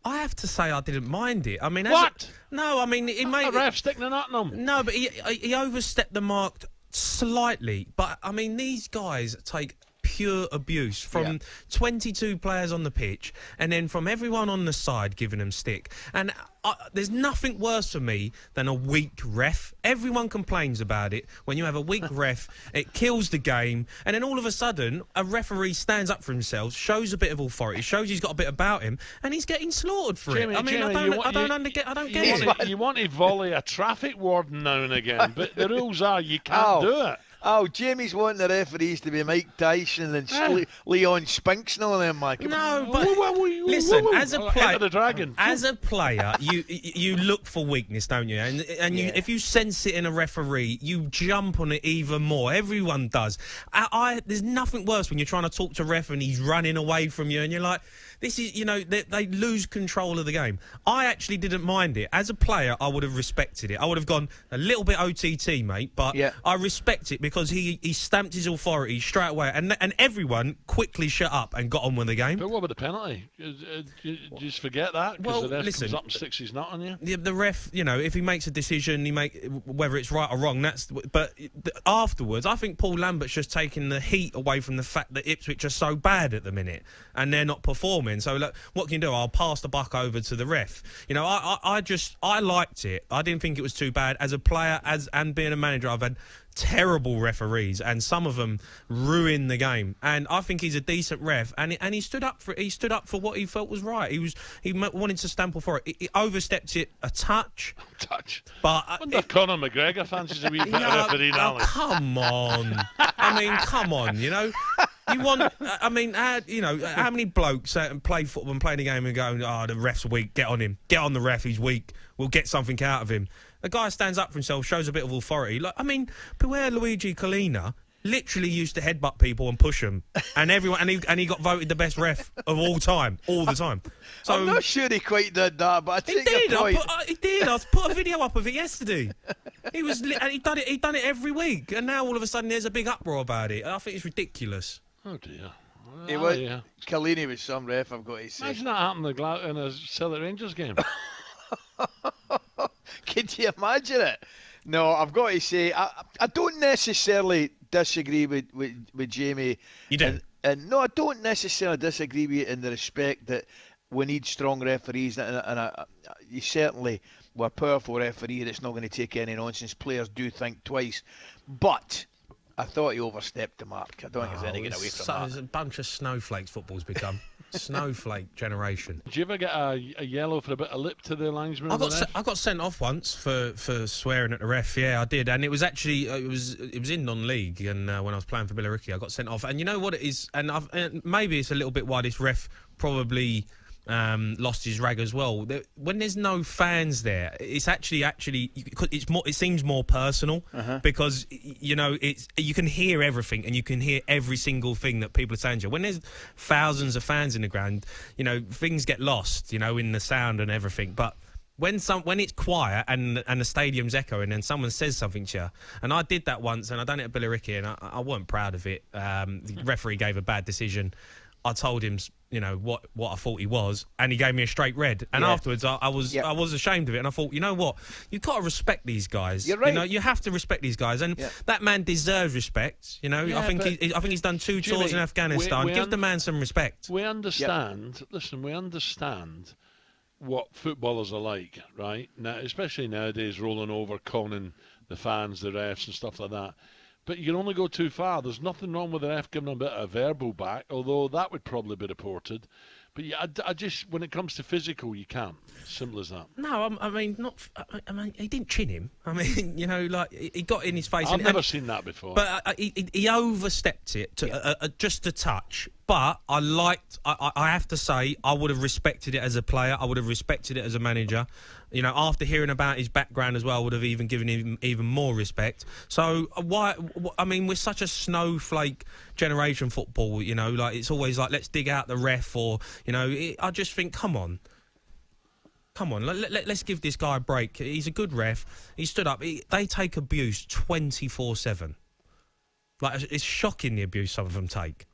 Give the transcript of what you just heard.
I have to say I didn't mind it. I mean, no, I mean he made a ref sticking a nut in him. No, but he overstepped the mark slightly. But I mean, these guys take pure abuse from 22 players on the pitch, and then from everyone on the side giving them stick. And there's nothing worse for me than a weak ref. Everyone complains about it. When you have a weak ref, it kills the game. And then all of a sudden, a referee stands up for himself, shows a bit of authority, shows he's got a bit about him, and he's getting slaughtered for it. I mean, I don't get it. You want to volley a traffic warden now and again, but the rules are you can't do it. Oh, Jamie's wanting the referees to be Mike Tyson and Leon Spinks and all them, Mike. No, but listen, as a player, you look for weakness, don't you? And if you sense it in a referee, you jump on it even more. Everyone does. There's nothing worse when you're trying to talk to a ref and he's running away from you, and you're like, this is, they lose control of the game. I actually didn't mind it. As a player, I would have respected it. I would have gone a little bit OTT, mate, but I respect it because he stamped his authority straight away, and everyone quickly shut up and got on with the game. But what about the penalty? Just forget that because the ref comes up and sticks his nut on you. The ref, if he makes a decision, whether it's right or wrong. But afterwards, I think Paul Lambert's just taking the heat away from the fact that Ipswich are so bad at the minute and they're not performing. So look, what can you do? I'll pass the buck over to the ref. I liked it. I didn't think it was too bad as a player, and being a manager. I've had terrible referees, and some of them ruin the game. And I think he's a decent ref, and he stood up for what he felt was right. He wanted to stamp for it. He overstepped it a touch. But if Conor McGregor fancies a wee bit of referee knowledge. Come on. I mean, come on. You want? I mean, how many blokes play football and play the game and go, "Oh, the ref's weak. Get on him. Get on the ref. He's weak. We'll get something out of him." The guy stands up for himself, shows a bit of authority. Beware Luigi Collina literally used to headbutt people and push them, and he got voted the best ref of all time, all the time. So I'm not sure he quite did that, but he did. He did. I put a video up of it yesterday. He done it every week, and now all of a sudden there's a big uproar about it. I think it's ridiculous. Oh dear. Collini was some ref, I've got to say. Imagine that happened in a Celtic Rangers game. Could you imagine it? No, I've got to say, I don't necessarily disagree with Jamie. You do? And no, I don't necessarily disagree with you in the respect that we need strong referees, and you certainly were a powerful referee that's not going to take any nonsense. Players do think twice. But I thought he overstepped the mark. I don't think there's any getting away from that. There's a bunch of snowflakes football's become. Snowflake generation. Did you ever get a yellow for a bit of lip to the linesman? I got sent off once for swearing at the ref. Yeah, I did, and it was actually it was in non-league, and when I was playing for Billericay, I got sent off. And you know what it is, and maybe it's a little bit why this ref probably lost his rag as well. When there's no fans there, it's actually it seems more personal because you can hear everything and you can hear every single thing that people are saying to you. When there's thousands of fans in the ground, things get lost, in the sound and everything. But when it's quiet and the stadium's echoing and someone says something to you, and I did that once, and I done it at Billericay, and I weren't proud of it. The referee gave a bad decision. I told him, what I thought he was, and he gave me a straight red. And afterwards, I was ashamed of it, and I thought, you know what, you've got to respect these guys. You're right. You have to respect these guys, and that man deserves respect. I think he's done 2 tours in Afghanistan. Give the man some respect. We understand. Listen, we understand what footballers are like, right? Now, especially nowadays, rolling over, conning the fans, the refs, and stuff like that. But you can only go too far. There's nothing wrong with the ref giving a bit of verbal back, although that would probably be reported. But I just, when it comes to physical, you can't. Simple as that. No, I mean, he didn't chin him. I mean, he got in his face. I've never seen that before. But he overstepped it to just a touch. But I have to say, I would have respected it as a player. I would have respected it as a manager. After hearing about his background as well, I would have even given him even more respect. So we're such a snowflake generation, football. It's always like, let's dig out the ref, or I just think, come on, let's give this guy a break. He's a good ref. He stood up. They take abuse 24/7. It's shocking the abuse some of them take.